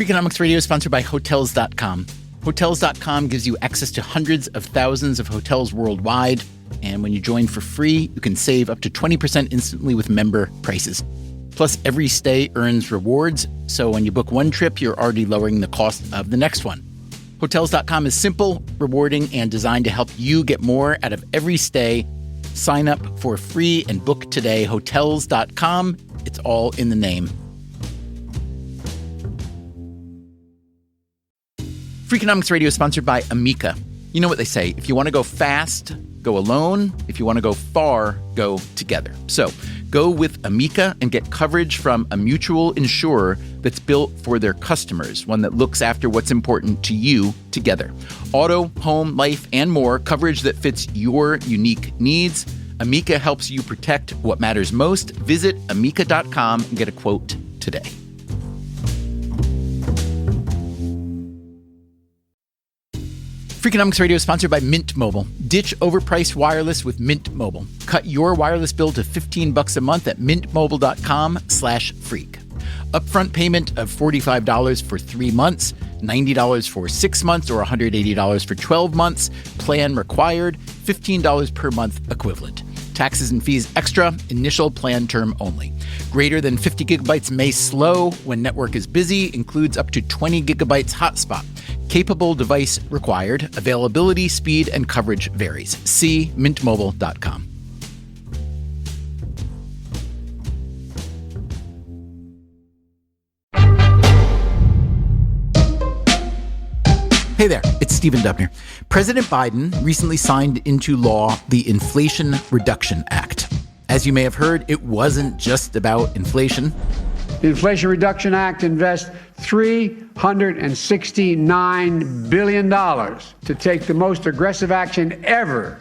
Freakonomics Radio is sponsored by Hotels.com. Hotels.com gives you access to hundreds of thousands of hotels worldwide. And when you join for free, you can save up to 20% instantly with member prices. Plus, every stay earns rewards. So when you book one trip, you're already lowering the cost of the next one. Hotels.com is simple, rewarding, and designed to help you get more out of every stay. Sign up for free and book today. Hotels.com. It's all in the name. Freakonomics Radio is sponsored by Amica. You know what they say, if you want to go fast, go alone. If you want to go far, go together. So go with Amica and get coverage from a mutual insurer that's built for their customers, one that looks after what's important to you together. Auto, home, life, and more, coverage that fits your unique needs. Amica helps you protect what matters most. Visit amica.com and get a quote today. Freakonomics Radio is sponsored by Mint Mobile. Ditch overpriced wireless with Mint Mobile. Cut your wireless bill to $15 a month at mintmobile.com/freak. Upfront payment of $45 for 3 months, $90 for 6 months, or $180 for 12 months. Plan required, $15 per month equivalent. Taxes and fees extra, initial plan term only. Greater than 50 gigabytes may slow when network is busy, includes up to 20 gigabytes hotspot. Capable device required. Availability, speed, and coverage varies. See mintmobile.com. Hey there, it's Stephen Dubner. President Biden recently signed into law the Inflation Reduction Act. As you may have heard, it wasn't just about inflation. The Inflation Reduction Act invests $369 billion to take the most aggressive action ever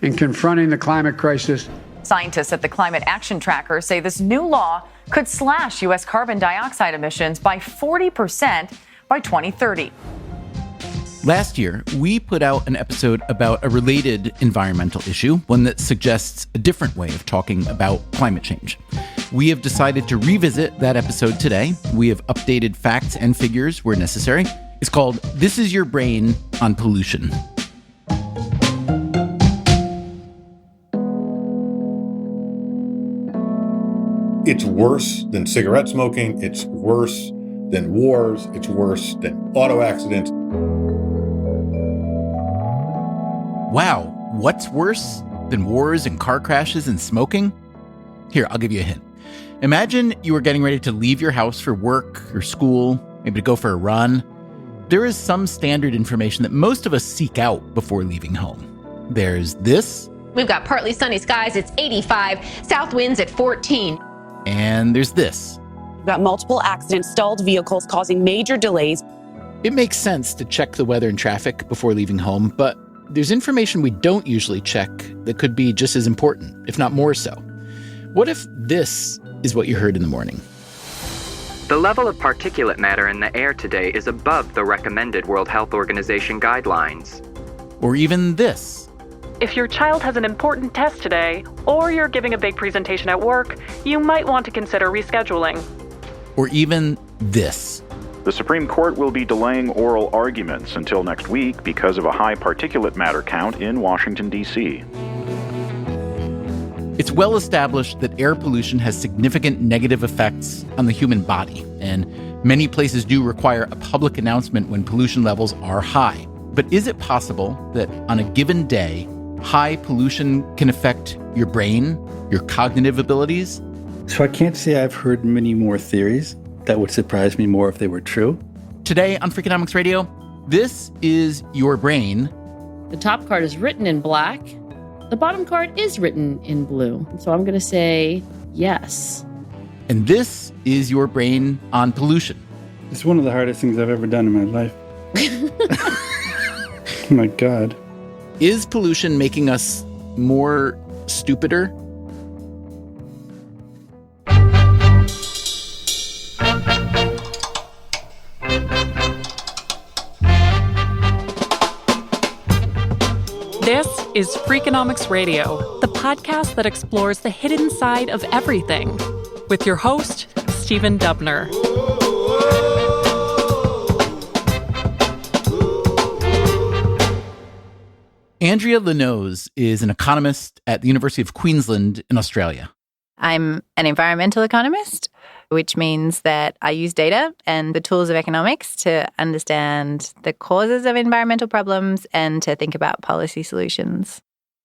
in confronting the climate crisis. Scientists at the Climate Action Tracker say this new law could slash U.S. carbon dioxide emissions by 40% by 2030. Last year, we put out an episode about a related environmental issue, one that suggests a different way of talking about climate change. We have decided to revisit that episode today. We have updated facts and figures where necessary. It's called This Is Your Brain on Pollution. It's worse than cigarette smoking. It's worse than wars. It's worse than auto accidents. Wow, what's worse than wars and car crashes and smoking? Here, I'll give you a hint. Imagine you were getting ready to leave your house for work or school, maybe to go for a run. There is some standard information that most of us seek out before leaving home. There's this. We've got partly sunny skies, it's 85, south winds at 14. And there's this. We've got multiple accidents, stalled vehicles causing major delays. It makes sense to check the weather and traffic before leaving home, but there's information we don't usually check that could be just as important, if not more so. What if this is what you heard in the morning? The level of particulate matter in the air today is above the recommended World Health Organization guidelines. Or even this. If your child has an important test today, or you're giving a big presentation at work, you might want to consider rescheduling. Or even this. The Supreme Court will be delaying oral arguments until next week because of a high particulate matter count in Washington, D.C. It's well established that air pollution has significant negative effects on the human body, and many places do require a public announcement when pollution levels are high. But is it possible that on a given day, high pollution can affect your brain, your cognitive abilities? So I can't say I've heard many more theories. That would surprise me more if they were true. Today on Freakonomics Radio, this is your brain. The top card is written in black. The bottom card is written in blue. So I'm going to say yes. And this is your brain on pollution. It's one of the hardest things I've ever done in my life. Oh my God. Is pollution making us more stupider? This is Freakonomics Radio, the podcast that explores the hidden side of everything, with your host, Stephen Dubner. Andrea Lenose is an economist at the University of Queensland in Australia. I'm an environmental economist, which means that I use data and the tools of economics to understand the causes of environmental problems and to think about policy solutions.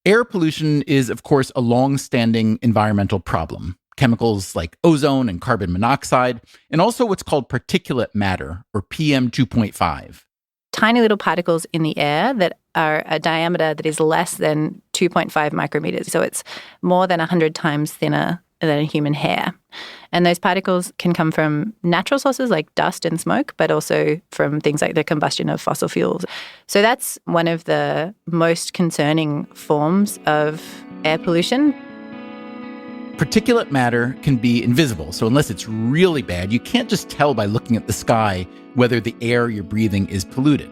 Air pollution is, of course, a long-standing environmental problem. Chemicals like ozone and carbon monoxide, and also what's called particulate matter, or PM 2.5. Tiny little particles in the air that are a diameter that is less than 2.5 micrometers. So it's more than 100 times thinner than a human hair. And those particles can come from natural sources like dust and smoke, but also from things like the combustion of fossil fuels. So that's one of the most concerning forms of air pollution. Particulate matter can be invisible, so unless it's really bad, you can't just tell by looking at the sky whether the air you're breathing is polluted.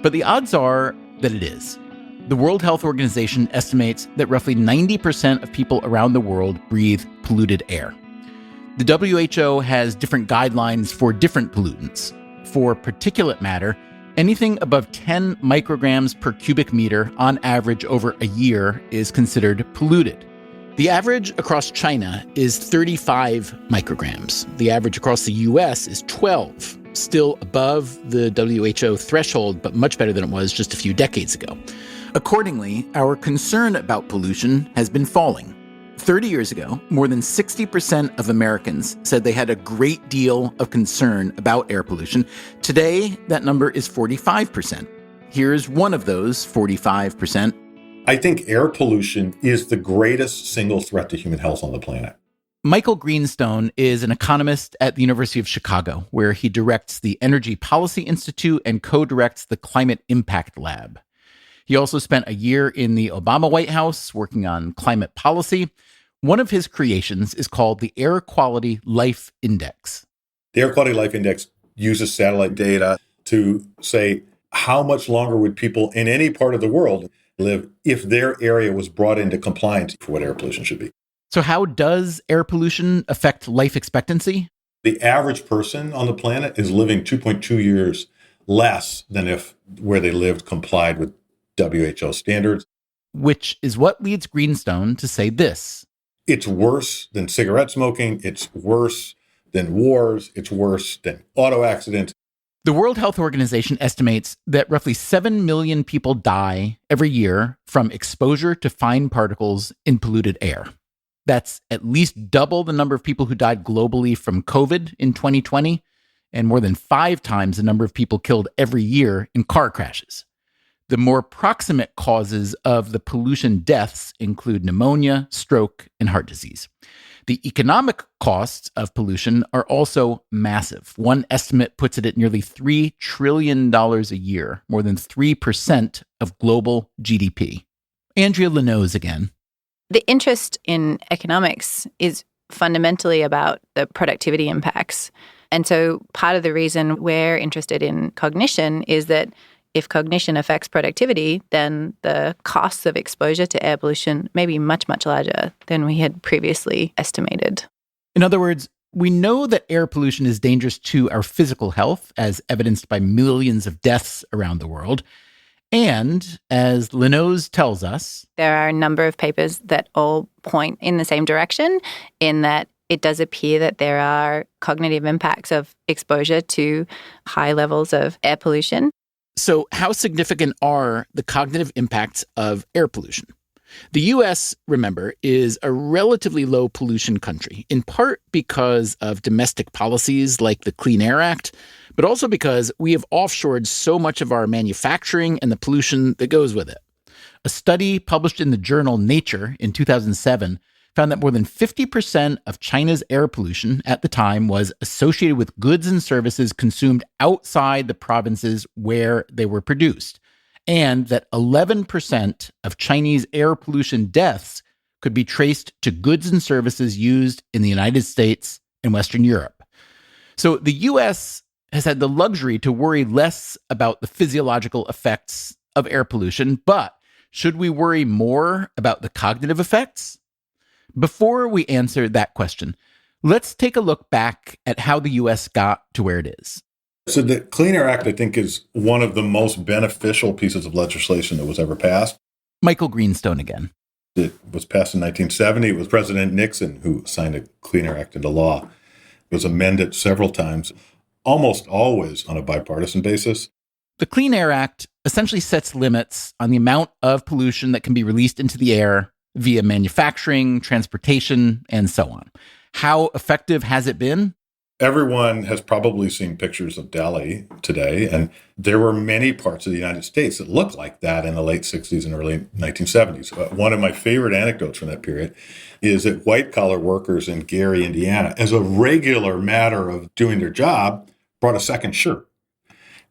But the odds are that it is. The World Health Organization estimates that roughly 90% of people around the world breathe polluted air. The WHO has different guidelines for different pollutants. For particulate matter, anything above 10 micrograms per cubic meter on average over a year is considered polluted. The average across China is 35 micrograms. The average across the US is 12, still above the WHO threshold, but much better than it was just a few decades ago. Accordingly, our concern about pollution has been falling. 30 years ago, more than 60% of Americans said they had a great deal of concern about air pollution. Today, that number is 45%. Here's one of those 45%. I think air pollution is the greatest single threat to human health on the planet. Michael Greenstone is an economist at the University of Chicago, where he directs the Energy Policy Institute and co-directs the Climate Impact Lab. He also spent a year in the Obama White House working on climate policy. One of his creations is called the Air Quality Life Index. The Air Quality Life Index uses satellite data to say how much longer would people in any part of the world live if their area was brought into compliance for what air pollution should be. So how does air pollution affect life expectancy? The average person on the planet is living 2.2 years less than if where they lived complied with WHO standards. Which is what leads Greenstone to say this. It's worse than cigarette smoking. It's worse than wars. It's worse than auto accidents. The World Health Organization estimates that roughly 7 million people die every year from exposure to fine particles in polluted air. That's at least double the number of people who died globally from COVID in 2020, and more than 5 times the number of people killed every year in car crashes. The more proximate causes of the pollution deaths include pneumonia, stroke, and heart disease. The economic costs of pollution are also massive. One estimate puts it at nearly $3 trillion a year, more than 3% of global GDP. Andrea Lenose again. The interest in economics is fundamentally about the productivity impacts. And so part of the reason we're interested in cognition is that if cognition affects productivity, then the costs of exposure to air pollution may be much, much larger than we had previously estimated. In other words, we know that air pollution is dangerous to our physical health, as evidenced by millions of deaths around the world. And as Lenose tells us, there are a number of papers that all point in the same direction, in that it does appear that there are cognitive impacts of exposure to high levels of air pollution. So how significant are the cognitive impacts of air pollution? The U.S., remember, is a relatively low pollution country, in part because of domestic policies like the Clean Air Act, but also because we have offshored so much of our manufacturing and the pollution that goes with it. A study published in the journal Nature in 2007 found that more than 50% of China's air pollution at the time was associated with goods and services consumed outside the provinces where they were produced, and that 11% of Chinese air pollution deaths could be traced to goods and services used in the United States and Western Europe. So the U.S. has had the luxury to worry less about the physiological effects of air pollution, but should we worry more about the cognitive effects? Before we answer that question, let's take a look back at how the U.S. got to where it is. So the Clean Air Act, I think, is one of the most beneficial pieces of legislation that was ever passed. Michael Greenstone again. It was passed in 1970. It was President Nixon who signed a Clean Air Act into law. It was amended several times, almost always on a bipartisan basis. The Clean Air Act essentially sets limits on the amount of pollution that can be released into the air via manufacturing, transportation, and so on. How effective has it been? Everyone has probably seen pictures of Delhi today, and there were many parts of the United States that looked like that in the late 60s and early 1970s. One of my favorite anecdotes from that period is that white-collar workers in Gary, Indiana, as a regular matter of doing their job, brought a second shirt.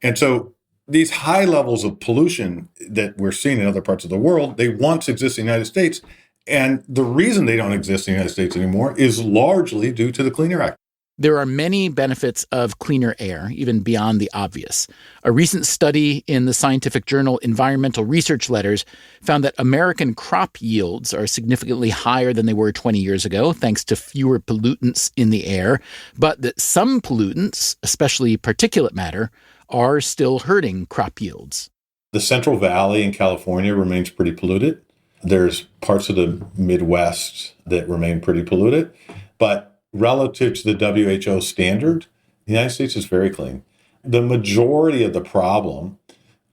And so these high levels of pollution that we're seeing in other parts of the world, they once existed in the United States, and the reason they don't exist in the United States anymore is largely due to the Clean Air Act. There are many benefits of cleaner air, even beyond the obvious. A recent study in the scientific journal Environmental Research Letters found that American crop yields are significantly higher than they were 20 years ago, thanks to fewer pollutants in the air, but that some pollutants, especially particulate matter, are still hurting crop yields. The Central Valley in California remains pretty polluted. There's parts of the Midwest that remain pretty polluted, but relative to the WHO standard, the United States is very clean. The majority of the problem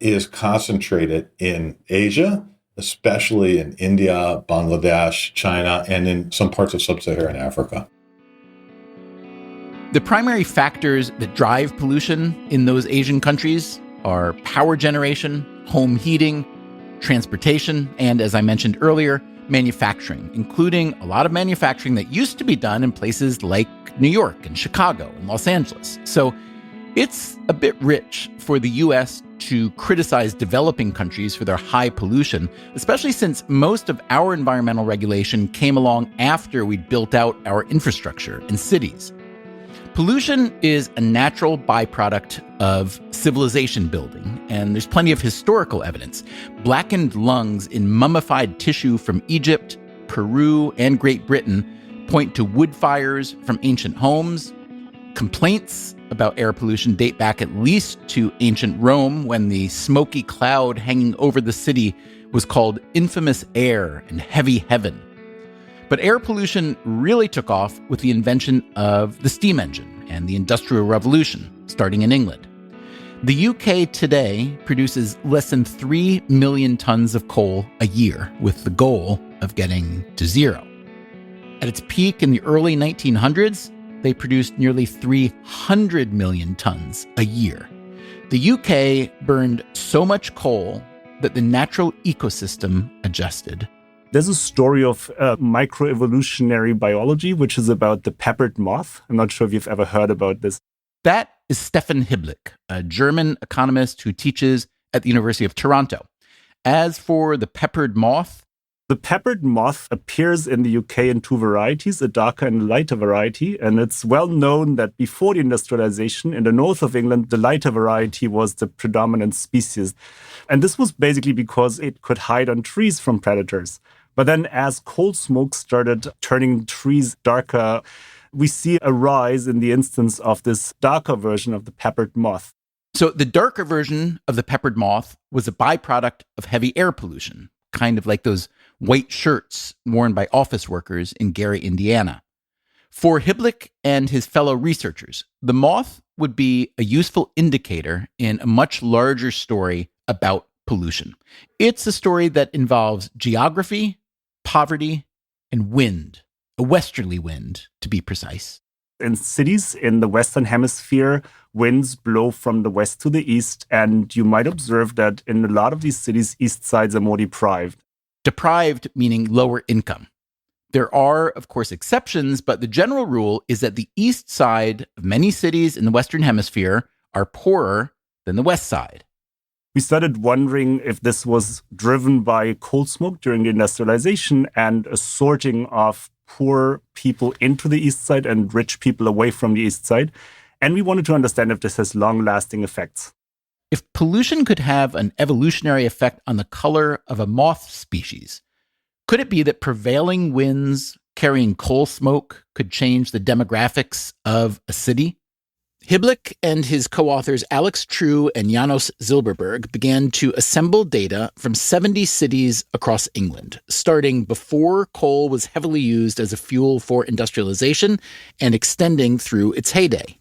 is concentrated in Asia, especially in India, Bangladesh, China, and in some parts of sub-Saharan Africa. The primary factors that drive pollution in those Asian countries are power generation, home heating, transportation, and, as I mentioned earlier, manufacturing, including a lot of manufacturing that used to be done in places like New York and Chicago and Los Angeles. So it's a bit rich for the U.S. to criticize developing countries for their high pollution, especially since most of our environmental regulation came along after we'd built out our infrastructure in cities. Pollution is a natural byproduct of civilization building, and there's plenty of historical evidence. Blackened lungs in mummified tissue from Egypt, Peru, and Great Britain point to wood fires from ancient homes. Complaints about air pollution date back at least to ancient Rome, when the smoky cloud hanging over the city was called infamous air and heavy heaven. But air pollution really took off with the invention of the steam engine and the Industrial Revolution, starting in England. The UK today produces less than 3 million tons of coal a year, with the goal of getting to zero. At its peak in the early 1900s, they produced nearly 300 million tons a year. The UK burned so much coal that the natural ecosystem adjusted. There's a story of microevolutionary biology, which is about the peppered moth. I'm not sure if you've ever heard about this. That is Stefan Hiblick, a German economist who teaches at the University of Toronto. As for the peppered moth appears in the UK in two varieties, a darker and a lighter variety. And it's well known that before the industrialization in the north of England, the lighter variety was the predominant species. And this was basically because it could hide on trees from predators. But then as coal smoke started turning trees darker, we see a rise in the instance of this darker version of the peppered moth. So the darker version of the peppered moth was a byproduct of heavy air pollution, kind of like those white shirts worn by office workers in Gary, Indiana. For Hiblick and his fellow researchers, the moth would be a useful indicator in a much larger story about pollution. It's a story that involves geography, poverty, and wind, a westerly wind, to be precise. In cities in the Western Hemisphere, winds blow from the west to the east, and you might observe that in a lot of these cities, east sides are more deprived. Deprived meaning lower income. There are, of course, exceptions, but the general rule is that the east side of many cities in the Western Hemisphere are poorer than the west side. We started wondering if this was driven by coal smoke during the industrialization and a sorting of poor people into the east side and rich people away from the east side. And we wanted to understand if this has long-lasting effects. If pollution could have an evolutionary effect on the color of a moth species, could it be that prevailing winds carrying coal smoke could change the demographics of a city? Hiblick and his co-authors Alex True and Janos Zilberberg began to assemble data from 70 cities across England, starting before coal was heavily used as a fuel for industrialization and extending through its heyday.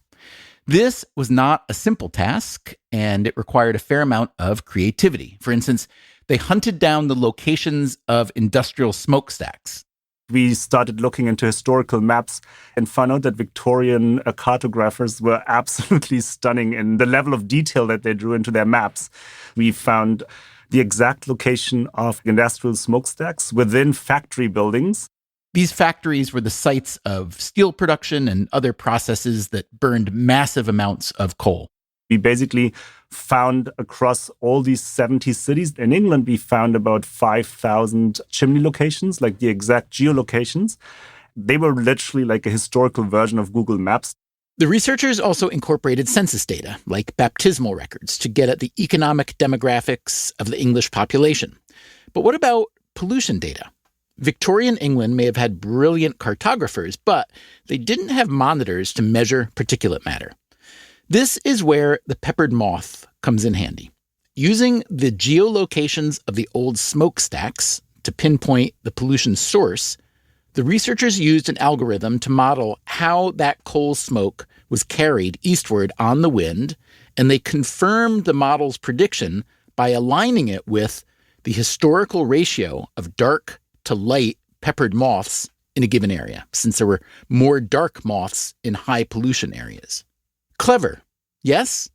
This was not a simple task, and it required a fair amount of creativity. For instance, they hunted down the locations of industrial smokestacks. We started looking into historical maps and found out that Victorian cartographers were absolutely stunning in the level of detail that they drew into their maps. We found the exact location of industrial smokestacks within factory buildings. These factories were the sites of steel production and other processes that burned massive amounts of coal. We basically found across all these 70 cities in England, we found about 5,000 chimney locations, like the exact geolocations. They were literally like a historical version of Google Maps. The researchers also incorporated census data, like baptismal records, to get at the economic demographics of the English population. But what about pollution data? Victorian England may have had brilliant cartographers, but they didn't have monitors to measure particulate matter. This is where the peppered moth comes in handy. Using the geolocations of the old smokestacks to pinpoint the pollution source, the researchers used an algorithm to model how that coal smoke was carried eastward on the wind, and they confirmed the model's prediction by aligning it with the historical ratio of dark to light peppered moths in a given area, since there were more dark moths in high pollution areas. Clever, yes?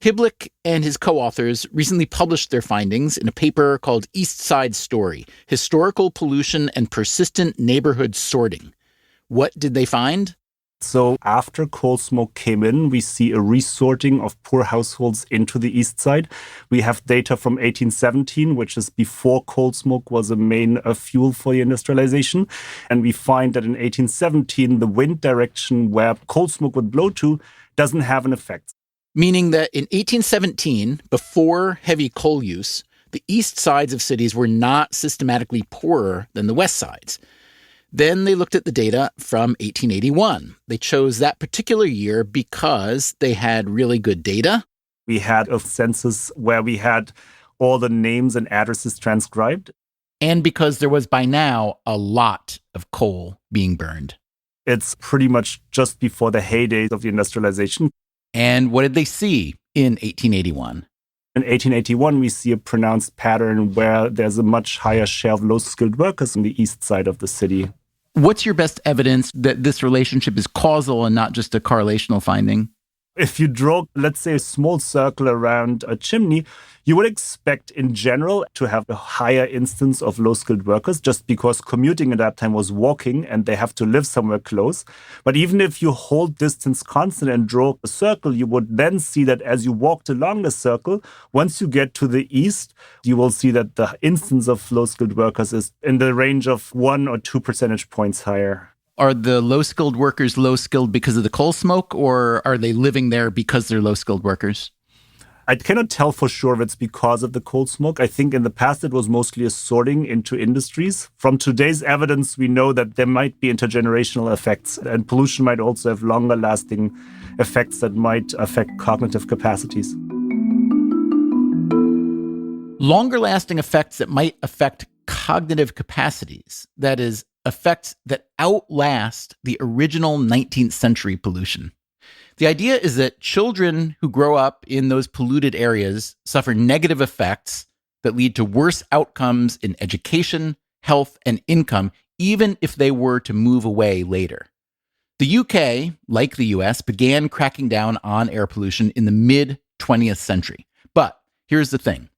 Hiblick and his co-authors recently published their findings in a paper called East Side Story, Historical Pollution and Persistent Neighborhood Sorting. What did they find? So after coal smoke came in, we see a resorting of poor households into the east side. We have data from 1817, which is before coal smoke was a main fuel for the industrialization. And we find that in 1817, the wind direction where coal smoke would blow to doesn't have an effect. Meaning that in 1817, before heavy coal use, the east sides of cities were not systematically poorer than the west sides. Then they looked at the data from 1881. They chose that particular year because they had really good data. We had a census where we had all the names and addresses transcribed. And because there was by now a lot of coal being burned. It's pretty much just before the heyday of the industrialization. And what did they see in 1881? In 1881, we see a pronounced pattern where there's a much higher share of low-skilled workers on the east side of the city. What's your best evidence that this relationship is causal and not just a correlational finding? If you draw, let's say, a small circle around a chimney, you would expect in general to have a higher instance of low-skilled workers just because commuting at that time was walking and they have to live somewhere close. But even if you hold distance constant and draw a circle, you would then see that as you walked along the circle, once you get to the east, you will see that the instance of low-skilled workers is in the range of 1 or 2 percentage points higher. Are the low-skilled workers low-skilled because of the coal smoke, or are they living there because they're low-skilled workers? I cannot tell for sure if it's because of the coal smoke. I think in the past it was mostly a sorting into industries. From today's evidence, we know that there might be intergenerational effects, and pollution might also have longer-lasting effects that might affect cognitive capacities. Longer-lasting effects that might affect cognitive capacities, that is, effects that outlast the original 19th century pollution. The idea is that children who grow up in those polluted areas suffer negative effects that lead to worse outcomes in education, health, and income, even if they were to move away later. The UK, like the US, began cracking down on air pollution in the mid-20th century. But here's the thing.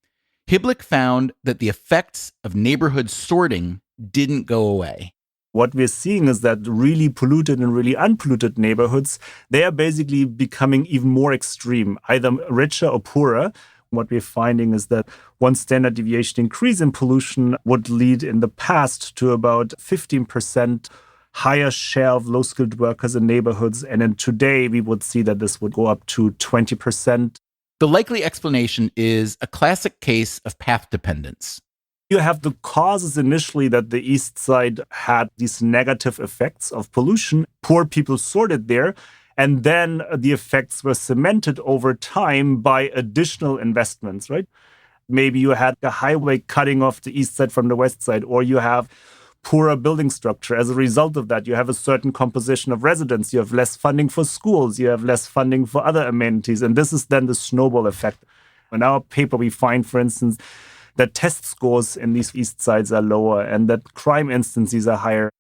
Hiblick found that the effects of neighborhood sorting didn't go away. What we're seeing is that really polluted and really unpolluted neighborhoods, they are basically becoming even more extreme, either richer or poorer. What we're finding is that one standard deviation increase in pollution would lead in the past to about 15% higher share of low-skilled workers in neighborhoods. And then today, we would see that this would go up to 20%. The likely explanation is a classic case of path dependence. You have the causes initially that the east side had these negative effects of pollution. Poor people sorted there. And then the effects were cemented over time by additional investments, right? Maybe you had a highway cutting off the east side from the west side, or you have poorer building structure. As a result of that, you have a certain composition of residents. You have less funding for schools. You have less funding for other amenities. And this is then the snowball effect. In our paper, we find, for instance, that test scores in these east sides are lower and that crime instances are higher.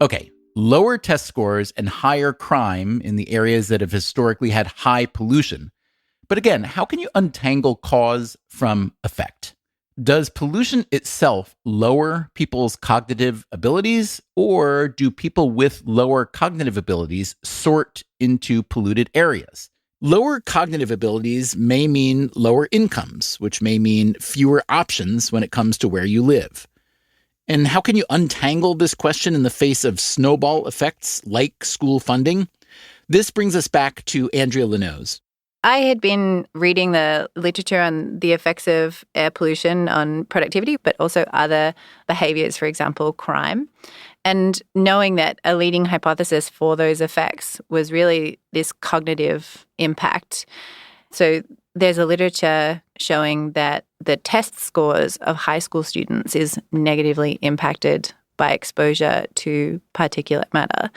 Okay, lower test scores and higher crime in the areas that have historically had high pollution. But again, how can you untangle cause from effect? Does pollution itself lower people's cognitive abilities, or do people with lower cognitive abilities sort into polluted areas? Lower cognitive abilities may mean lower incomes, which may mean fewer options when it comes to where you live. And how can you untangle this question in the face of snowball effects like school funding? This brings us back to Andrea Lenoz. I had been reading the literature on the effects of air pollution on productivity, but also other behaviors, for example, crime. And knowing that a leading hypothesis for those effects was really this cognitive impact. So there's a literature showing that the test scores of high school students is negatively impacted by exposure to particulate matter.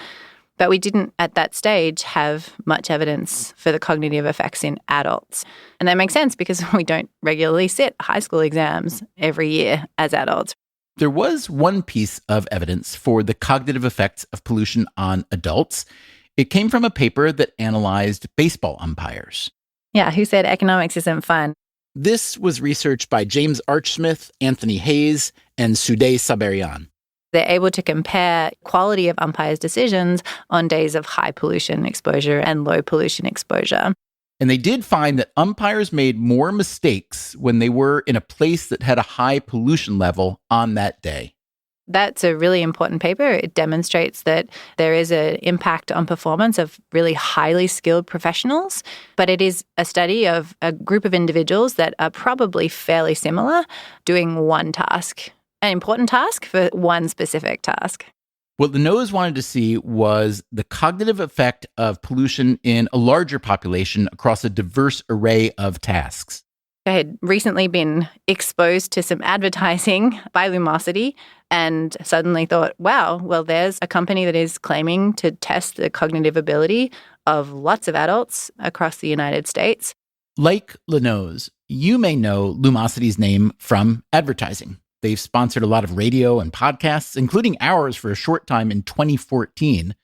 But we didn't, at that stage, have much evidence for the cognitive effects in adults. And that makes sense because we don't regularly sit high school exams every year as adults. There was one piece of evidence for the cognitive effects of pollution on adults. It came from a paper that analyzed baseball umpires. Yeah, who said economics isn't fun? This was research by James Archsmith, Anthony Hayes, and Sudey Sabarian. They're able to compare quality of umpires' decisions on days of high pollution exposure and low pollution exposure. And they did find that umpires made more mistakes when they were in a place that had a high pollution level on that day. That's a really important paper. It demonstrates that there is an impact on performance of really highly skilled professionals, but it is a study of a group of individuals that are probably fairly similar doing one task, an important task for one specific task. What Lenoz wanted to see was the cognitive effect of pollution in a larger population across a diverse array of tasks. I had recently been exposed to some advertising by Lumosity and suddenly thought, wow, well, there's a company that is claiming to test the cognitive ability of lots of adults across the United States. Like Lenoz, you may know Lumosity's name from advertising. They've sponsored a lot of radio and podcasts, including ours for a short time in 2014.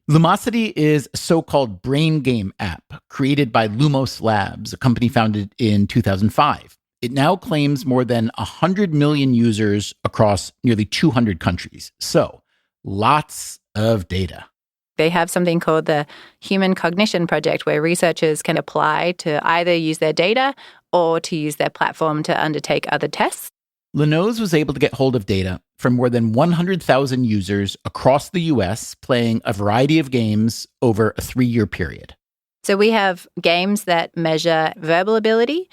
Lumosity is a so-called brain game app created by Lumos Labs, a company founded in 2005. It now claims more than 100 million users across nearly 200 countries. So, lots of data. They have something called the Human Cognition Project, where researchers can apply to either use their data or to use their platform to undertake other tests. Lenoz was able to get hold of data from more than 100,000 users across the U.S. playing a variety of games over a 3-year period. So we have games that measure verbal ability,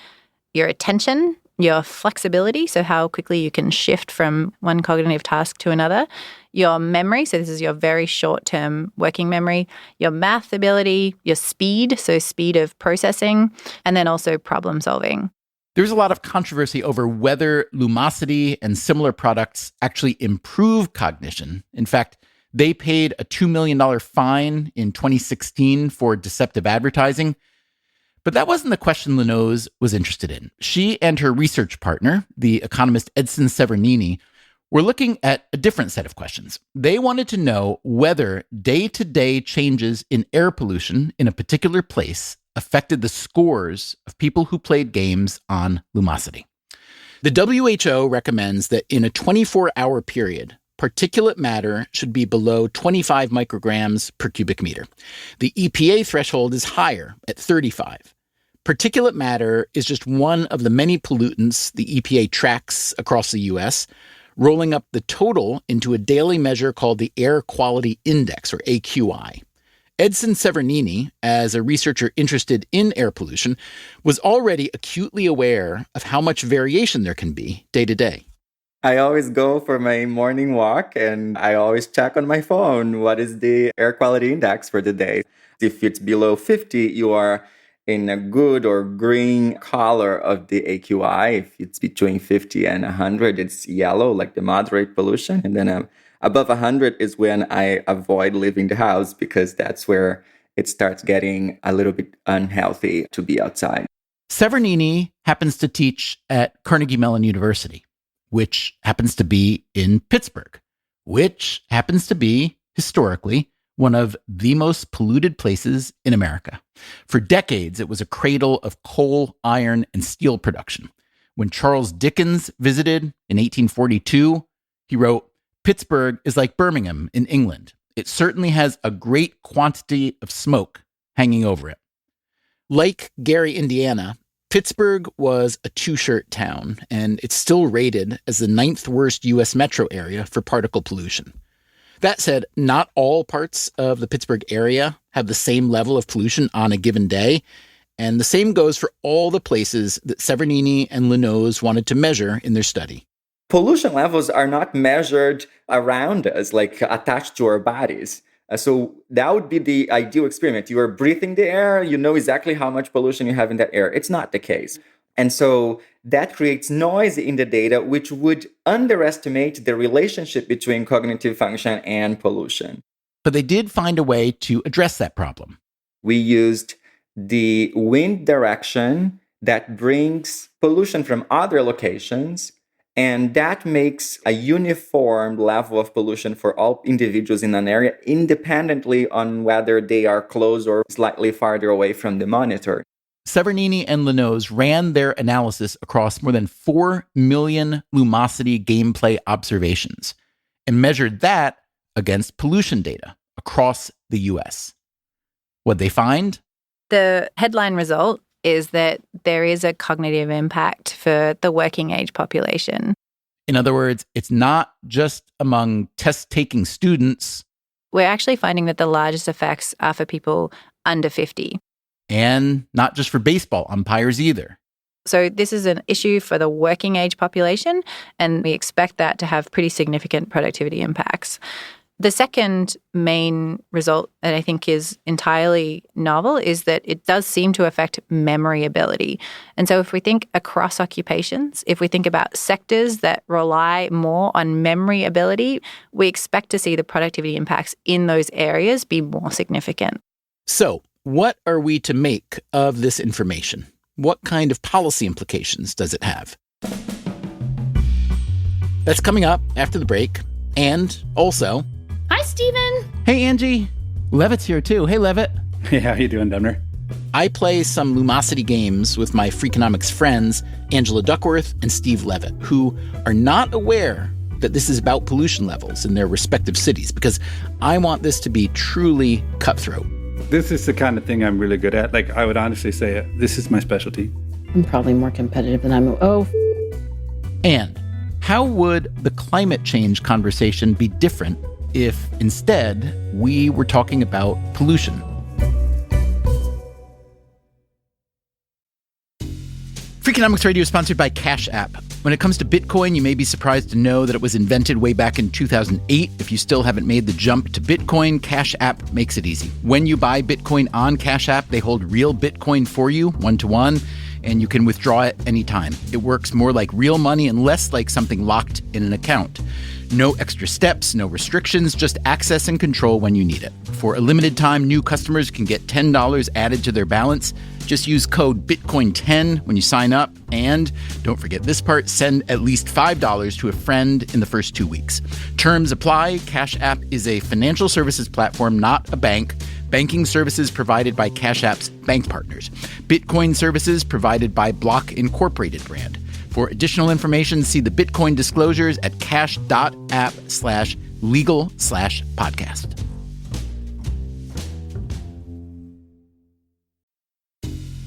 your attention, your flexibility, so how quickly you can shift from one cognitive task to another, your memory, so this is your very short-term working memory, your math ability, your speed, so speed of processing, and then also problem solving. There's a lot of controversy over whether Lumosity and similar products actually improve cognition. In fact, they paid a $2 million fine in 2016 for deceptive advertising. But that wasn't the question Lenoz was interested in. She and her research partner, the economist Edson Severnini, were looking at a different set of questions. They wanted to know whether day-to-day changes in air pollution in a particular place affected the scores of people who played games on Lumosity. The WHO recommends that in a 24-hour period, particulate matter should be below 25 micrograms per cubic meter. The EPA threshold is higher at 35. Particulate matter is just one of the many pollutants the EPA tracks across the U.S., rolling up the total into a daily measure called the Air Quality Index, or AQI. Edson Severnini, as a researcher interested in air pollution, was already acutely aware of how much variation there can be day to day. I always go for my morning walk and I always check on my phone what is the air quality index for the day. If it's below 50, you are in a good or green color of the AQI. If it's between 50 and 100, it's yellow, like the moderate pollution. And then above 100 is when I avoid leaving the house because that's where it starts getting a little bit unhealthy to be outside. Severnini happens to teach at Carnegie Mellon University, which happens to be in Pittsburgh, which happens to be, historically, one of the most polluted places in America. For decades, it was a cradle of coal, iron, and steel production. When Charles Dickens visited in 1842, he wrote, "Pittsburgh is like Birmingham in England. It certainly has a great quantity of smoke hanging over it." Like Gary, Indiana, Pittsburgh was a two-shirt town, and it's still rated as the 9th worst U.S. metro area for particle pollution. That said, not all parts of the Pittsburgh area have the same level of pollution on a given day, and the same goes for all the places that Severnini and Lenoz wanted to measure in their study. Pollution levels are not measured around us, like attached to our bodies. So that would be the ideal experiment. You are breathing the air, you know exactly how much pollution you have in that air. It's not the case. And so that creates noise in the data, which would underestimate the relationship between cognitive function and pollution. But they did find a way to address that problem. We used the wind direction that brings pollution from other locations, and that makes a uniform level of pollution for all individuals in an area, independently on whether they are close or slightly farther away from the monitor. Severnini and Lenoz ran their analysis across more than 4 million lumosity gameplay observations and measured that against pollution data across the U.S. What'd they find? The headline result is that there is a cognitive impact for the working age population. In other words, it's not just among test-taking students. We're actually finding that the largest effects are for people under 50. And not just for baseball umpires either. So this is an issue for the working age population, and we expect that to have pretty significant productivity impacts. The second main result that I think is entirely novel is that it does seem to affect memory ability. And so if we think across occupations, if we think about sectors that rely more on memory ability, we expect to see the productivity impacts in those areas be more significant. So what are we to make of this information? What kind of policy implications does it have? That's coming up after the break. And also... Hi, Steven. Hey, Angie. Levitt's here, too. Hey, Levitt. Hey, how you doing, Dubner? I play some Lumosity games with my Freakonomics friends, Angela Duckworth and Steve Levitt, who are not aware that this is about pollution levels in their respective cities, because I want this to be truly cutthroat. This is the kind of thing I'm really good at. Like, I would honestly say this is my specialty. I'm probably more competitive than I'm... And how would the climate change conversation be different if instead we were talking about pollution? Freakonomics Radio is sponsored by Cash App. When it comes to Bitcoin, you may be surprised to know that it was invented way back in 2008. If you still haven't made the jump to Bitcoin, Cash App makes it easy. When you buy Bitcoin on Cash App, they hold real Bitcoin for you, one-to-one, and you can withdraw it anytime. It works more like real money and less like something locked in an account. No extra steps, no restrictions, just access and control when you need it. For a limited time, new customers can get $10 added to their balance. Just use code BITCOIN10 when you sign up. And don't forget this part, send at least $5 to a friend in the first 2 weeks. Terms apply. Cash App is a financial services platform, not a bank. Banking services provided by Cash App's bank partners. Bitcoin services provided by Block Incorporated brand. For additional information, see the Bitcoin disclosures at cash.app/legal/podcast.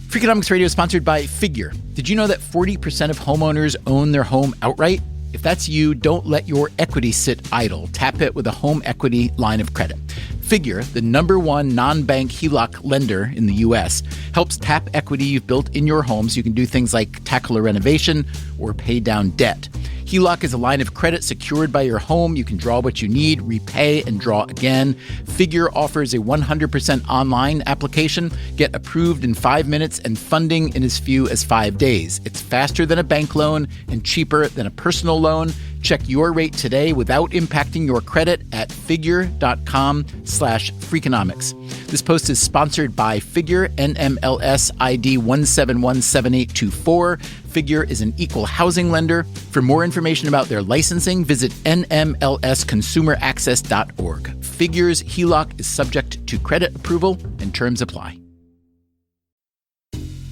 Freakonomics Radio is sponsored by Figure. Did you know that 40% of homeowners own their home outright? If that's you, don't let your equity sit idle. Tap it with a home equity line of credit. Figure, the #1 non-bank HELOC lender in the U.S., helps tap equity you've built in your home so you can do things like tackle a renovation or pay down debt. HELOC is a line of credit secured by your home. You can draw what you need, repay, and draw again. Figure offers a 100% online application. Get approved in 5 minutes and funding in as few as 5 days. It's faster than a bank loan and cheaper than a personal loan. Check your rate today without impacting your credit at figure.com/Freakonomics. This post is sponsored by Figure, NMLS ID 1717824. Figure is an equal housing lender. For more information about their licensing, visit nmlsconsumeraccess.org. Figure's HELOC is subject to credit approval and terms apply.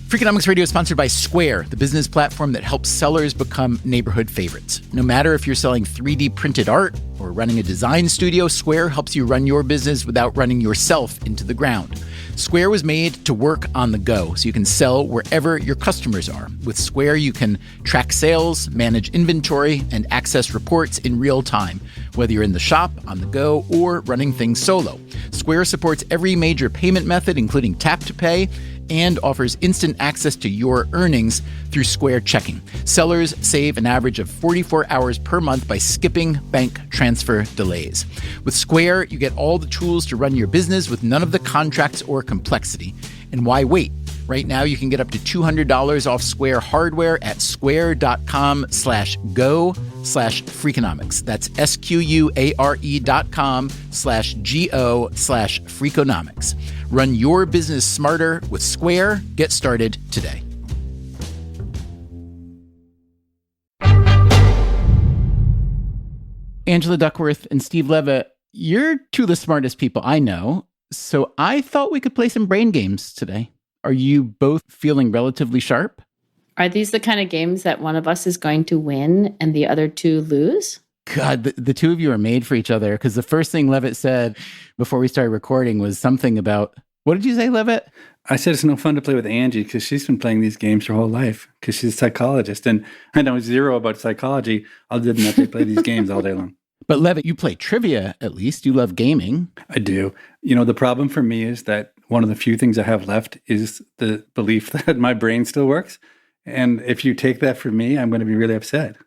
Freakonomics Radio is sponsored by Square, the business platform that helps sellers become neighborhood favorites. No matter if you're selling 3D printed art or running a design studio, Square helps you run your business without running yourself into the ground. Square was made to work on the go, so you can sell wherever your customers are. With Square, you can track sales, manage inventory, and access reports in real time, whether you're in the shop, on the go, or running things solo. Square supports every major payment method, including tap to pay, and offers instant access to your earnings through Square Checking. Sellers save an average of 44 hours per month by skipping bank transfer delays. With Square, you get all the tools to run your business with none of the contracts or complexity. And why wait? Right now, you can get up to $200 off Square hardware at square.com/go/Freakonomics. That's SQUARE.com/GO/Freakonomics. Run your business smarter with Square. Get started today. Angela Duckworth and Steve Levitt, you're two of the smartest people I know, so I thought we could play some brain games today. Are you both feeling relatively sharp? Are these the kind of games that one of us is going to win and the other two lose? God, the two of you are made for each other, because the first thing Levitt said before we started recording was something about, what did you say, Levitt? I said it's no fun to play with Angie because she's been playing these games her whole life because she's a psychologist. And I know zero about psychology other than that they play these games all day long. But Levitt, you play trivia at least. You love gaming. I do. You know, the problem for me is that one of the few things I have left is the belief that my brain still works. And if you take that from me, I'm going to be really upset.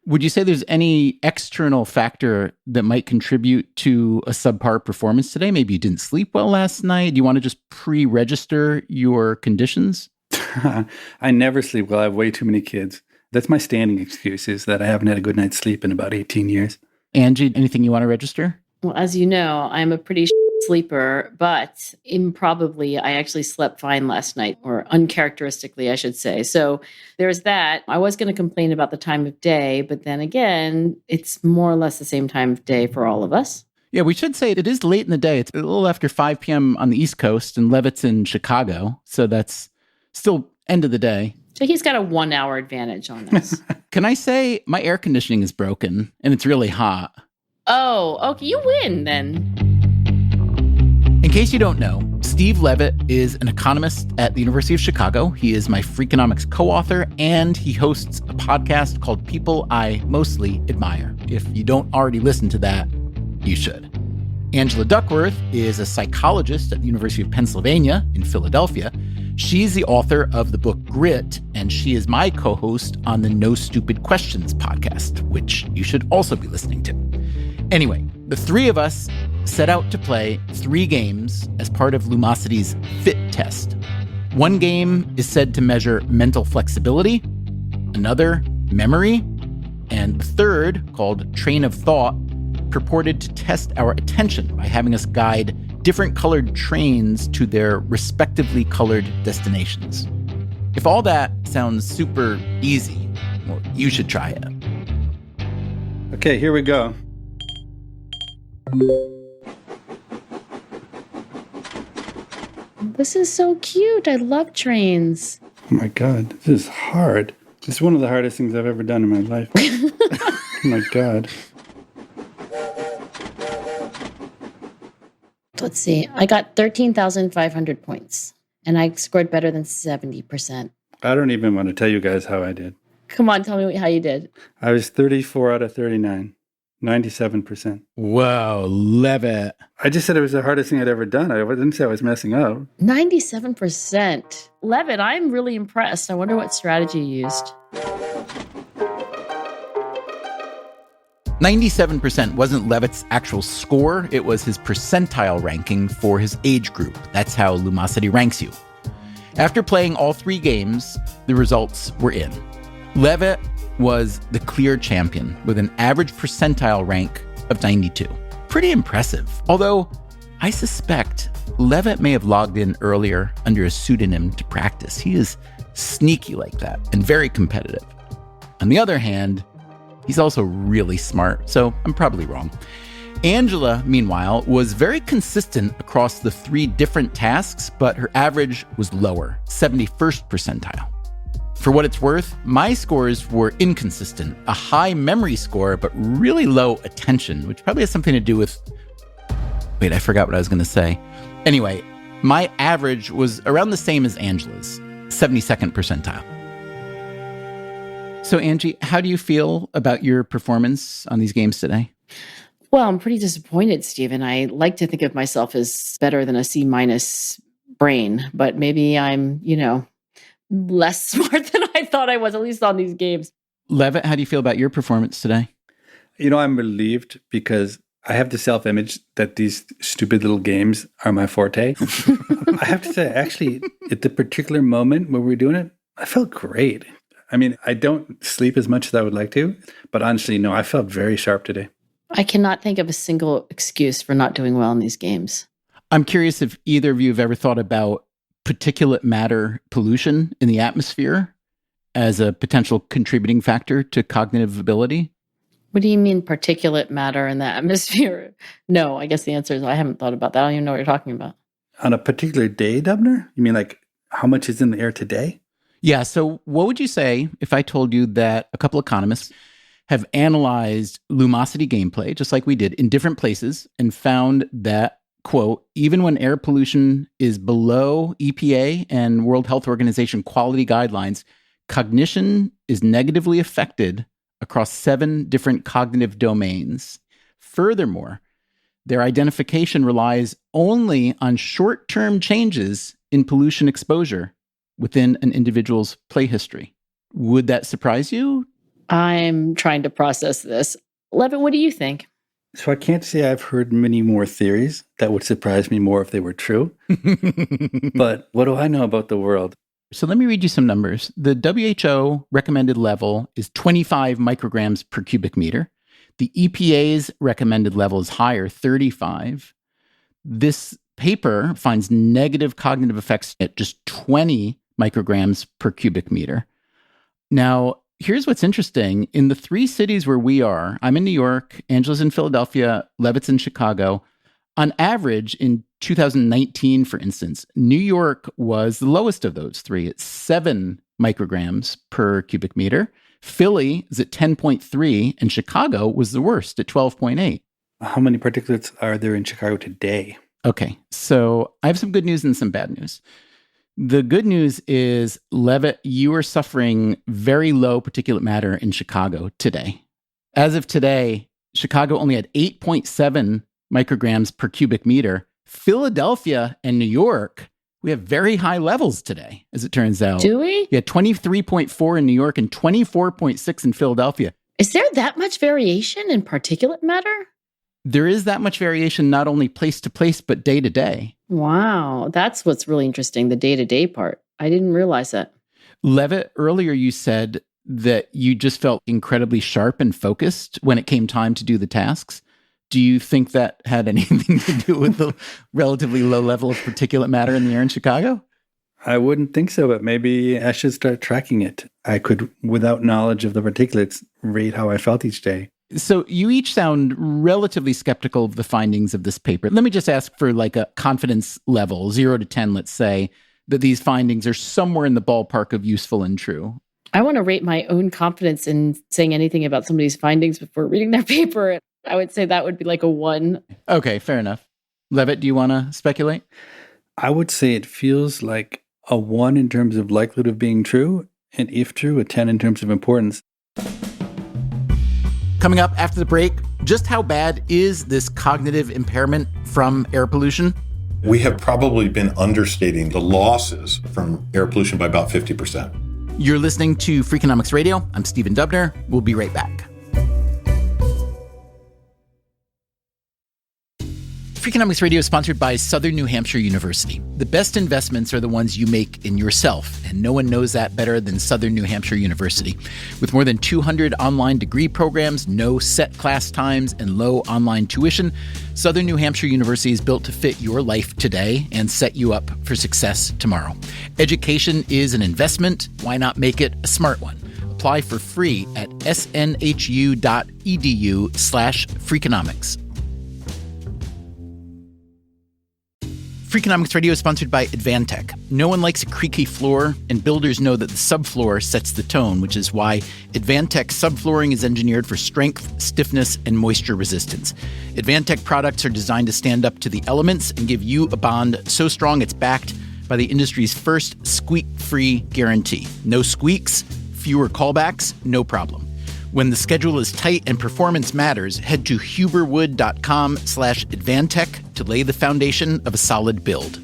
Would you say there's any external factor that might contribute to a subpar performance today? Maybe you didn't sleep well last night. Do you want to just pre-register your conditions? I never sleep well. I have way too many kids. That's my standing excuse, is that I haven't had a good night's sleep in about 18 years. Angie, anything you want to register? Well, as you know, I'm a pretty sleeper, but improbably I actually slept fine last night, or uncharacteristically, I should say. So there's that. I was going to complain about the time of day, but then again, it's more or less the same time of day for all of us. Yeah, we should say it is late in the day. It's a little after 5 p.m. on the East Coast, and Levitt's in Chicago. So that's still end of the day. So he's got a 1 hour advantage on us. Can I say my air conditioning is broken and it's really hot? Oh, okay. You win then. In case you don't know, Steve Levitt is an economist at the University of Chicago. He is my Freakonomics co-author, and he hosts a podcast called People I Mostly Admire. If you don't already listen to that, you should. Angela Duckworth is a psychologist at the University of Pennsylvania in Philadelphia. She's the author of the book Grit, and she is my co-host on the No Stupid Questions podcast, which you should also be listening to. Anyway, the three of us set out to play 3 games as part of Lumosity's FIT test. One game is said to measure mental flexibility, another, memory, and the third, called Train of Thought, purported to test our attention by having us guide different colored trains to their respectively colored destinations. If all that sounds super easy, well, you should try it. Okay, here we go. This is so cute. I love trains. Oh my God, this is hard. This is one of the hardest things I've ever done in my life. Oh my God. Let's see. I got 13,500 points, and I scored better than 70%. I don't even want to tell you guys how I did. Come on, tell me how you did. I was 34 out of 39, 97%. Whoa, Levitt. I just said it was the hardest thing I'd ever done. I didn't say I was messing up. 97%. Levitt, I'm really impressed. I wonder what strategy you used. 97% wasn't Levitt's actual score, it was his percentile ranking for his age group. That's how Lumosity ranks you. After playing all 3 games, the results were in. Levitt was the clear champion with an average percentile rank of 92. Pretty impressive. Although, I suspect Levitt may have logged in earlier under a pseudonym to practice. He is sneaky like that and very competitive. On the other hand, he's also really smart, so I'm probably wrong. Angela, meanwhile, was very consistent across the 3 different tasks, but her average was lower, 71st percentile. For what it's worth, my scores were inconsistent, a high memory score, but really low attention, which probably has something to do with... Wait, I forgot what I was going to say. Anyway, my average was around the same as Angela's, 72nd percentile. So, Angie, how do you feel about your performance on these games today? Well, I'm pretty disappointed, Stephen. I like to think of myself as better than a C- brain, but maybe I'm, less smart than I thought I was, at least on these games. Levitt, how do you feel about your performance today? I'm relieved because I have the self-image that these stupid little games are my forte. I have to say, actually, at the particular moment when we were doing it, I felt great. I mean, I don't sleep as much as I would like to, but honestly, no, I felt very sharp today. I cannot think of a single excuse for not doing well in these games. I'm curious if either of you have ever thought about particulate matter pollution in the atmosphere as a potential contributing factor to cognitive ability. What do you mean particulate matter in the atmosphere? No, I guess the answer is I haven't thought about that. I don't even know what you're talking about. On a particular day, Dubner? You mean like how much is in the air today? Yeah, so what would you say if I told you that a couple economists have analyzed Lumosity gameplay, just like we did, in different places and found that, quote, even when air pollution is below EPA and World Health Organization quality guidelines, cognition is negatively affected across 7 different cognitive domains. Furthermore, their identification relies only on short-term changes in pollution exposure within an individual's play history. Would that surprise you? I'm trying to process this. Levitt, what do you think? So I can't say I've heard many more theories that would surprise me more if they were true. But what do I know about the world? So let me read you some numbers. The WHO recommended level is 25 micrograms per cubic meter. The EPA's recommended level is higher, 35. This paper finds negative cognitive effects at just 20 micrograms per cubic meter. Now, here's what's interesting. In the 3 cities where we are, I'm in New York, Angela's in Philadelphia, Levitt's in Chicago. On average, in 2019, for instance, New York was the lowest of those 3 at 7 micrograms per cubic meter. Philly is at 10.3, and Chicago was the worst at 12.8. How many particulates are there in Chicago today? Okay, so I have some good news and some bad news. The good news is, Levitt, you are suffering very low particulate matter in Chicago today. As of today, Chicago only had 8.7 micrograms per cubic meter. Philadelphia and New York, we have very high levels today, as it turns out. Do we? Yeah, 23.4 in New York and 24.6 in Philadelphia. Is there that much variation in particulate matter? There is that much variation, not only place to place, but day to day. Wow, that's what's really interesting, the day-to-day part. I didn't realize that. Levitt, earlier you said that you just felt incredibly sharp and focused when it came time to do the tasks. Do you think that had anything to do with the relatively low level of particulate matter in the air in Chicago? I wouldn't think so, but maybe I should start tracking it. I could, without knowledge of the particulates, rate how I felt each day. So you each sound relatively skeptical of the findings of this paper. Let me just ask for like a confidence level, 0 to 10, let's say, that these findings are somewhere in the ballpark of useful and true. I want to rate my own confidence in saying anything about somebody's findings before reading their paper. I would say that would be like a 1. Okay, fair enough. Levitt, do you want to speculate? I would say it feels like a 1 in terms of likelihood of being true, and if true, a 10 in terms of importance. Coming up after the break, just how bad is this cognitive impairment from air pollution? We have probably been understating the losses from air pollution by about 50%. You're listening to Freakonomics Radio. I'm Stephen Dubner. We'll be right back. Freakonomics Radio is sponsored by Southern New Hampshire University. The best investments are the ones you make in yourself, and no one knows that better than Southern New Hampshire University. With more than 200 online degree programs, no set class times, and low online tuition, Southern New Hampshire University is built to fit your life today and set you up for success tomorrow. Education is an investment. Why not make it a smart one? Apply for free at snhu.edu/Freakonomics. Freakonomics Radio is sponsored by Advantech. No one likes a creaky floor, and builders know that the subfloor sets the tone, which is why Advantech subflooring is engineered for strength, stiffness, and moisture resistance. Advantech products are designed to stand up to the elements and give you a bond so strong it's backed by the industry's first squeak-free guarantee. No squeaks, fewer callbacks, no problem. When the schedule is tight and performance matters, head to huberwood.com/Advantech to lay the foundation of a solid build.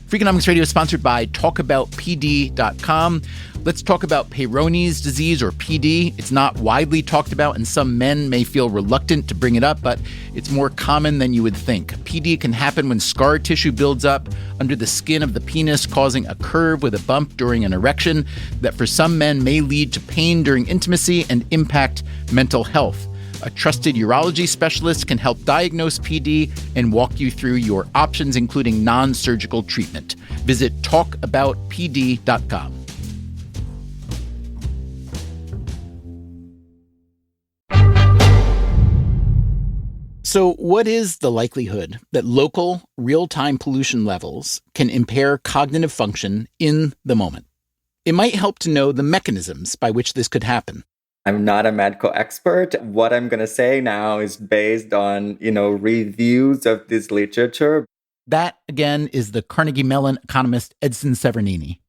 Freakonomics Radio is sponsored by TalkAboutPD.com. Let's talk about Peyronie's disease, or PD. It's not widely talked about, and some men may feel reluctant to bring it up, but it's more common than you would think. PD can happen when scar tissue builds up under the skin of the penis, causing a curve with a bump during an erection that for some men may lead to pain during intimacy and impact mental health. A trusted urology specialist can help diagnose PD and walk you through your options, including non-surgical treatment. Visit talkaboutpd.com. So what is the likelihood that local, real-time pollution levels can impair cognitive function in the moment? It might help to know the mechanisms by which this could happen. I'm not a medical expert. What I'm going to say now is based on, reviews of this literature. That, again, is the Carnegie Mellon economist Edson Severnini.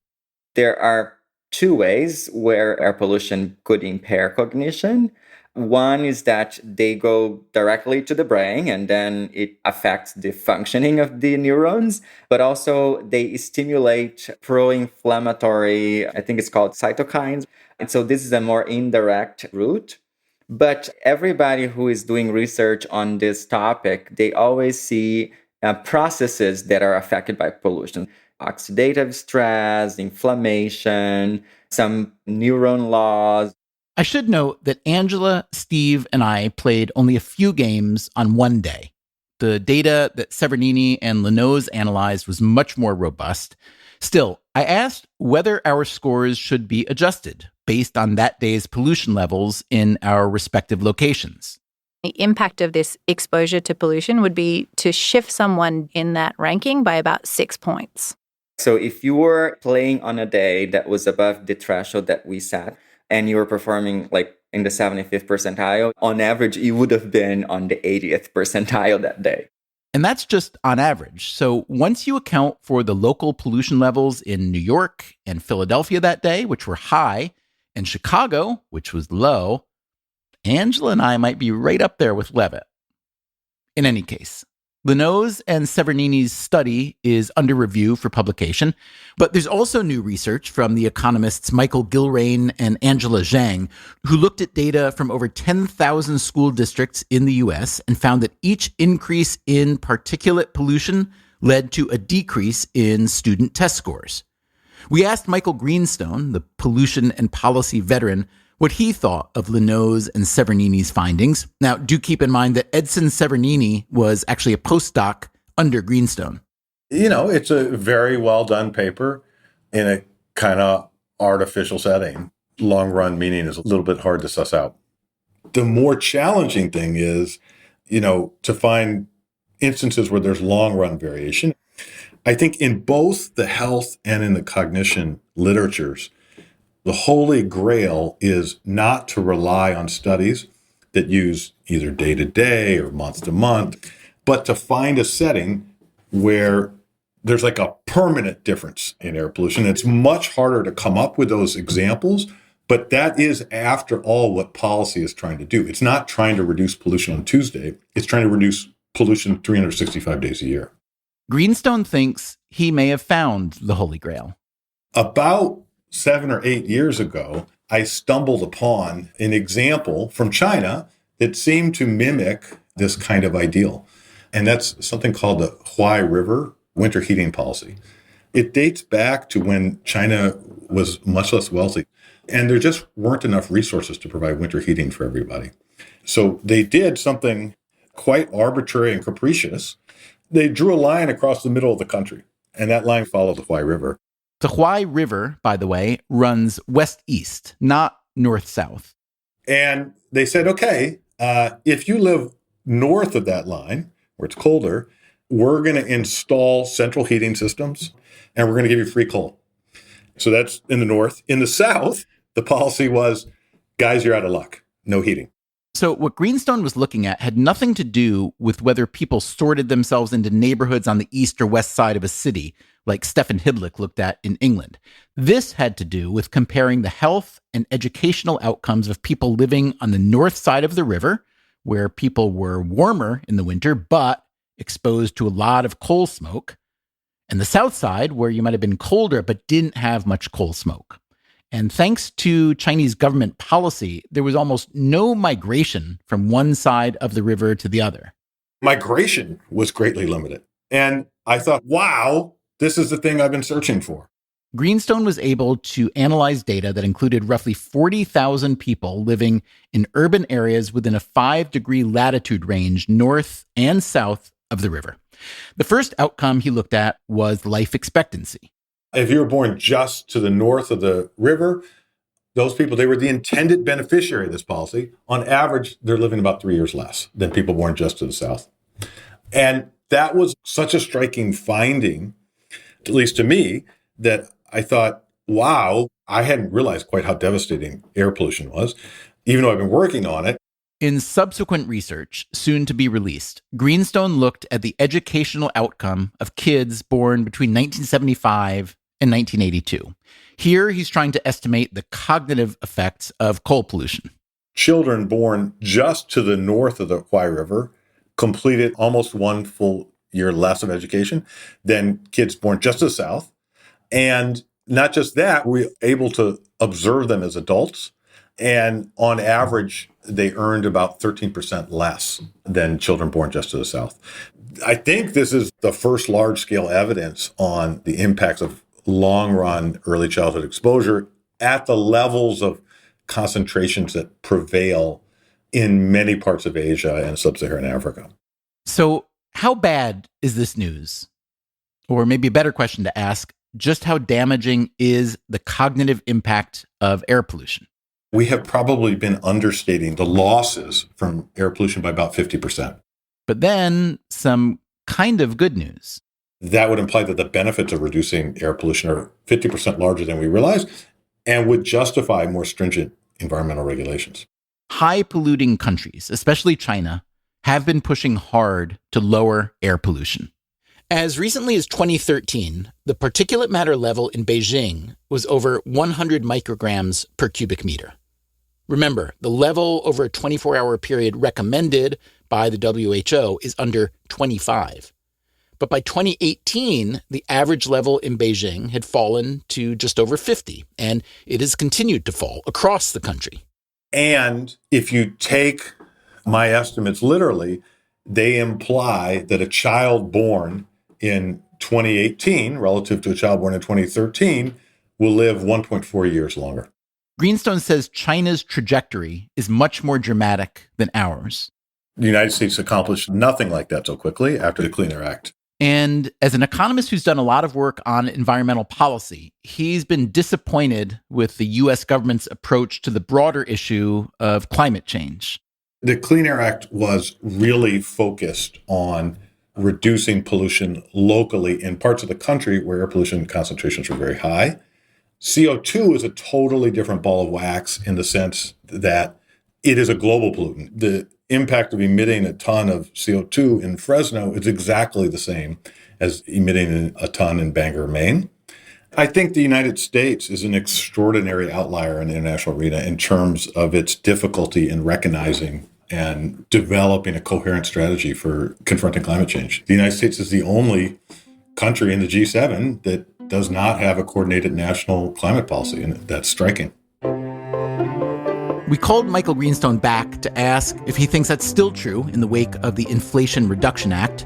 There are two ways where air pollution could impair cognition. One is that they go directly to the brain and then it affects the functioning of the neurons, but also they stimulate pro-inflammatory, I think it's called cytokines. And so this is a more indirect route. But everybody who is doing research on this topic, they always see processes that are affected by pollution. Oxidative stress, inflammation, some neuron loss. I should note that Angela, Steve, and I played only a few games on one day. The data that Severnini and Lenoz analyzed was much more robust. Still, I asked whether our scores should be adjusted based on that day's pollution levels in our respective locations. The impact of this exposure to pollution would be to shift someone in that ranking by about 6 points. So if you were playing on a day that was above the threshold that we set, and you were performing like in the 75th percentile, on average, you would have been on the 80th percentile that day. And that's just on average. So once you account for the local pollution levels in New York and Philadelphia that day, which were high, and Chicago, which was low, Angela and I might be right up there with Levitt. In any case, Lenoz and Severnini's study is under review for publication, but there's also new research from the economists Michael Gilrain and Angela Zhang, who looked at data from over 10,000 school districts in the U.S. and found that each increase in particulate pollution led to a decrease in student test scores. We asked Michael Greenstone, the pollution and policy veteran, what he thought of Lenoz and Severnini's findings. Now, do keep in mind that Edson Severnini was actually a postdoc under Greenstone. It's a very well done paper in a kind of artificial setting. Long run meaning is a little bit hard to suss out. The more challenging thing is, to find instances where there's long run variation. I think in both the health and in the cognition literatures, the holy grail is not to rely on studies that use either day to day or month to month, but to find a setting where there's like a permanent difference in air pollution. It's much harder to come up with those examples, but that is, after all, what policy is trying to do. It's not trying to reduce pollution on Tuesday. It's trying to reduce pollution 365 days a year. Greenstone thinks he may have found the holy grail. About 7 or 8 years ago, I stumbled upon an example from China that seemed to mimic this kind of ideal. And that's something called the Huai River winter heating policy. It dates back to when China was much less wealthy, and there just weren't enough resources to provide winter heating for everybody. So they did something quite arbitrary and capricious. They drew a line across the middle of the country, and that line followed the Huai River. The Huai River, by the way, runs west-east, not north-south. And they said, okay, if you live north of that line, where it's colder, we're going to install central heating systems, and we're going to give you free coal. So that's in the north. In the south, the policy was, guys, you're out of luck. No heating. So what Greenstone was looking at had nothing to do with whether people sorted themselves into neighborhoods on the east or west side of a city, like Stefan Hidlich looked at in England. This had to do with comparing the health and educational outcomes of people living on the north side of the river, where people were warmer in the winter, but exposed to a lot of coal smoke, and the south side, where you might have been colder, but didn't have much coal smoke. And thanks to Chinese government policy, there was almost no migration from one side of the river to the other. Migration was greatly limited. And I thought, wow, this is the thing I've been searching for. Greenstone was able to analyze data that included roughly 40,000 people living in urban areas within a 5-degree latitude range north and south of the river. The first outcome he looked at was life expectancy. If you were born just to the north of the river, those people, they were the intended beneficiary of this policy. On average, they're living about 3 years less than people born just to the south. And that was such a striking finding, at least to me, that I thought, wow, I hadn't realized quite how devastating air pollution was, even though I've been working on it. In subsequent research, soon to be released, Greenstone looked at the educational outcome of kids born between 1975 and 1982. Here, he's trying to estimate the cognitive effects of coal pollution. Children born just to the north of the Huai River completed almost 1 full year less of education than kids born just to the south. And not just that, we were able to observe them as adults. And on average, they earned about 13% less than children born just to the south. I think this is the first large-scale evidence on the impacts of long-run early childhood exposure at the levels of concentrations that prevail in many parts of Asia and sub-Saharan Africa. So how bad is this news? Or maybe a better question to ask, just how damaging is the cognitive impact of air pollution? We have probably been understating the losses from air pollution by about 50%. But then some kind of good news. That would imply that the benefits of reducing air pollution are 50% larger than we realize and would justify more stringent environmental regulations. High polluting countries, especially China, have been pushing hard to lower air pollution. As recently as 2013, the particulate matter level in Beijing was over 100 micrograms per cubic meter. Remember, the level over a 24-hour period recommended by the WHO is under 25. But by 2018, the average level in Beijing had fallen to just over 50, and it has continued to fall across the country. And if you take my estimates literally, they imply that a child born in 2018 relative to a child born in 2013 will live 1.4 years longer. Greenstone says China's trajectory is much more dramatic than ours. The United States accomplished nothing like that so quickly after the Clean Air Act. And as an economist who's done a lot of work on environmental policy, he's been disappointed with the U.S. government's approach to the broader issue of climate change. The Clean Air Act was really focused on reducing pollution locally in parts of the country where air pollution concentrations were very high. CO2 is a totally different ball of wax in the sense that it is a global pollutant. The impact of emitting a ton of CO2 in Fresno is exactly the same as emitting a ton in Bangor, Maine. I think the United States is an extraordinary outlier in the international arena in terms of its difficulty in recognizing and developing a coherent strategy for confronting climate change. The United States is the only country in the G7 that does not have a coordinated national climate policy, and that's striking. We called Michael Greenstone back to ask if he thinks that's still true in the wake of the Inflation Reduction Act.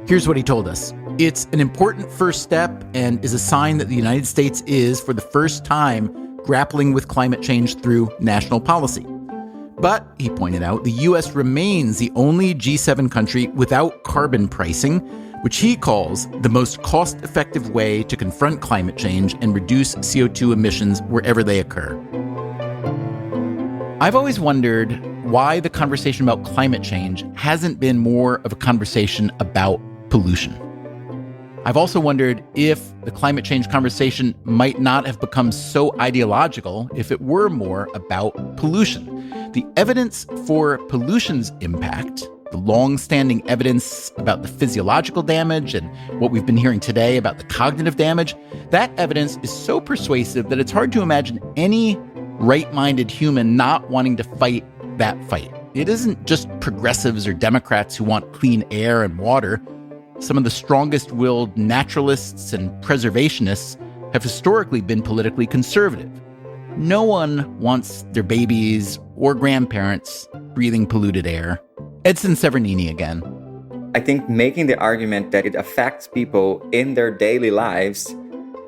Here's what he told us. It's an important first step and is a sign that the United States is, for the first time, grappling with climate change through national policy. But, he pointed out, the U.S. remains the only G7 country without carbon pricing, which he calls the most cost-effective way to confront climate change and reduce CO2 emissions wherever they occur. I've always wondered why the conversation about climate change hasn't been more of a conversation about pollution. I've also wondered if the climate change conversation might not have become so ideological if it were more about pollution. The evidence for pollution's impact, the long-standing evidence about the physiological damage and what we've been hearing today about the cognitive damage, that evidence is so persuasive that it's hard to imagine any right-minded human not wanting to fight that fight. It isn't just progressives or Democrats who want clean air and water. Some of the strongest-willed naturalists and preservationists have historically been politically conservative. No one wants their babies or grandparents breathing polluted air. Edson Severnini again. I think making the argument that it affects people in their daily lives,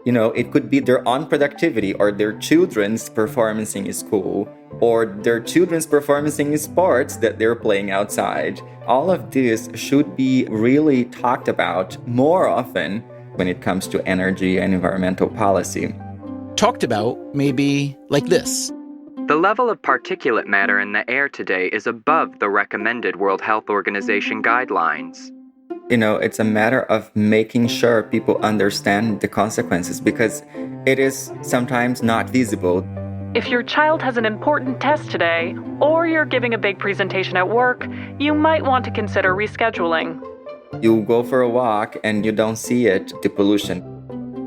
it could be their own productivity or their children's performance in school or their children's performance in sports that they're playing outside. All of this should be really talked about more often when it comes to energy and environmental policy. Talked about maybe like this. The level of particulate matter in the air today is above the recommended World Health Organization guidelines. It's a matter of making sure people understand the consequences because it is sometimes not visible. If your child has an important test today, or you're giving a big presentation at work, you might want to consider rescheduling. You go for a walk and you don't see it, the pollution.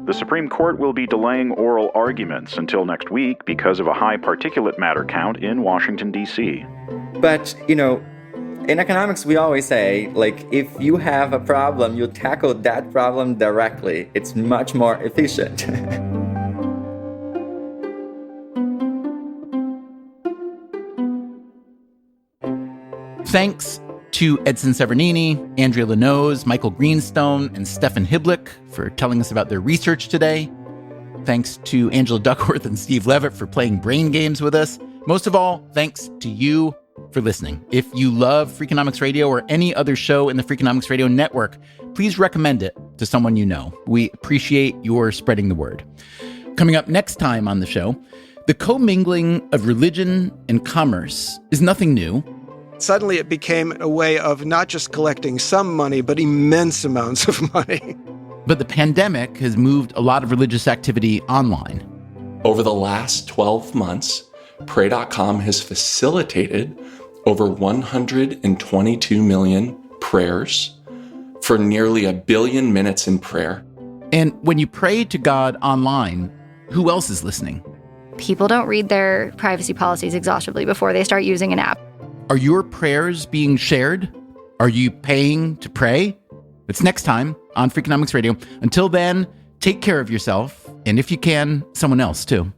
The Supreme Court will be delaying oral arguments until next week because of a high particulate matter count in Washington, D.C. But, in economics, we always say, if you have a problem, you tackle that problem directly. It's much more efficient. Thanks to Edson Severnini, Andrea Lenoz, Michael Greenstone, and Stefan Hiblick for telling us about their research today. Thanks to Angela Duckworth and Steve Levitt for playing brain games with us. Most of all, thanks to you for listening. If you love Freakonomics Radio or any other show in the Freakonomics Radio network, please recommend it to someone you know. We appreciate your spreading the word. Coming up next time on the show, the commingling of religion and commerce is nothing new. Suddenly it became a way of not just collecting some money, but immense amounts of money. But the pandemic has moved a lot of religious activity online. Over the last 12 months, Pray.com has facilitated over 122 million prayers for nearly 1 billion minutes in prayer. And when you pray to God online, who else is listening? People don't read their privacy policies exhaustively before they start using an app. Are your prayers being shared? Are you paying to pray? It's next time on Freakonomics Radio. Until then, take care of yourself, and if you can, someone else too.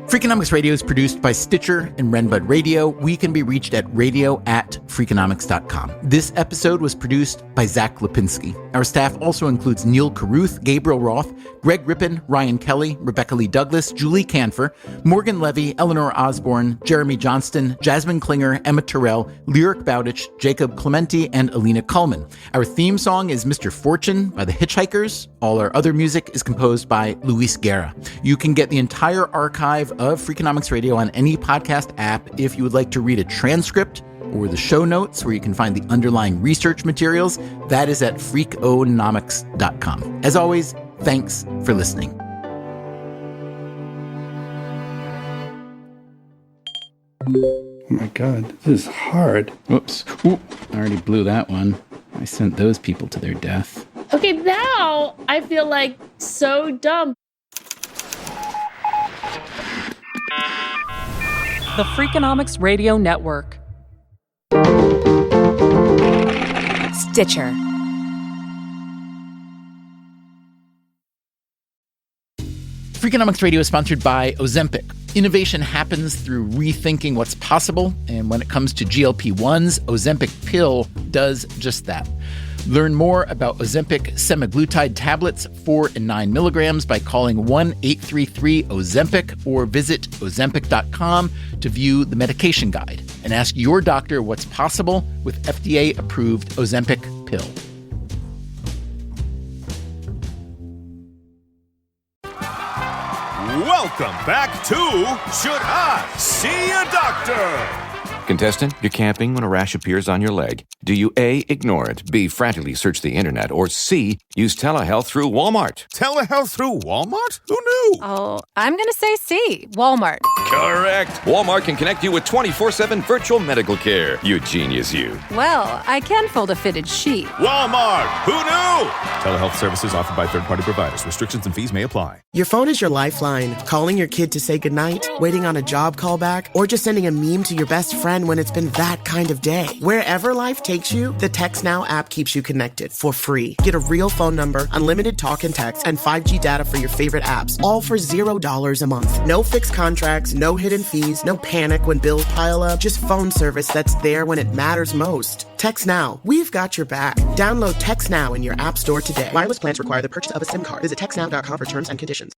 Freakonomics Radio is produced by Stitcher and Renbud Radio. We can be reached at radio@freakonomics.com. This episode was produced by Zach Lipinski. Our staff also includes Neil Carruth, Gabriel Roth, Greg Rippin, Ryan Kelly, Rebecca Lee Douglas, Julie Canfer, Morgan Levy, Eleanor Osborne, Jeremy Johnston, Jasmine Klinger, Emma Terrell, Lyric Bowditch, Jacob Clementi, and Alina Kuhlman. Our theme song is Mr. Fortune by the Hitchhikers. All our other music is composed by Luis Guerra. You can get the entire archive of Freakonomics Radio on any podcast app. If you would like to read a transcript or the show notes where you can find the underlying research materials, that is at freakonomics.com. As always, thanks for listening. Oh my God, this is hard. Whoops. Ooh, I already blew that one. I sent those people to their death. Okay, now I feel like so dumb. The Freakonomics Radio Network. Stitcher. Freakonomics Radio is sponsored by Ozempic. Innovation happens through rethinking what's possible, and when it comes to GLP-1s, Ozempic pill does just that. Learn more about Ozempic semaglutide tablets, 4 and 9 milligrams, by calling 1-833-OZEMPIC or visit Ozempic.com to view the medication guide and ask your doctor what's possible with FDA-approved Ozempic pill. Welcome back to Should I See a Doctor? Contestant, you're camping when a rash appears on your leg. Do you A, ignore it, B, frantically search the internet, or C, use telehealth through Walmart? Telehealth through Walmart? Who knew? Oh, I'm going to say C, Walmart. Correct. Walmart can connect you with 24/7 virtual medical care. You genius, you. Well, I can fold a fitted sheet. Walmart. Who knew? Telehealth services offered by third-party providers. Restrictions and fees may apply. Your phone is your lifeline. Calling your kid to say goodnight, waiting on a job callback, or just sending a meme to your best friend when it's been that kind of day. Wherever life takes you, the TextNow app keeps you connected for free. Get a real phone number, unlimited talk and text, and 5G data for your favorite apps, all for $0 a month. No fixed contracts, no hidden fees, no panic when bills pile up, just phone service that's there when it matters most. TextNow, we've got your back. Download TextNow in your app store today. Wireless plans require the purchase of a SIM card. Visit textnow.com for terms and conditions.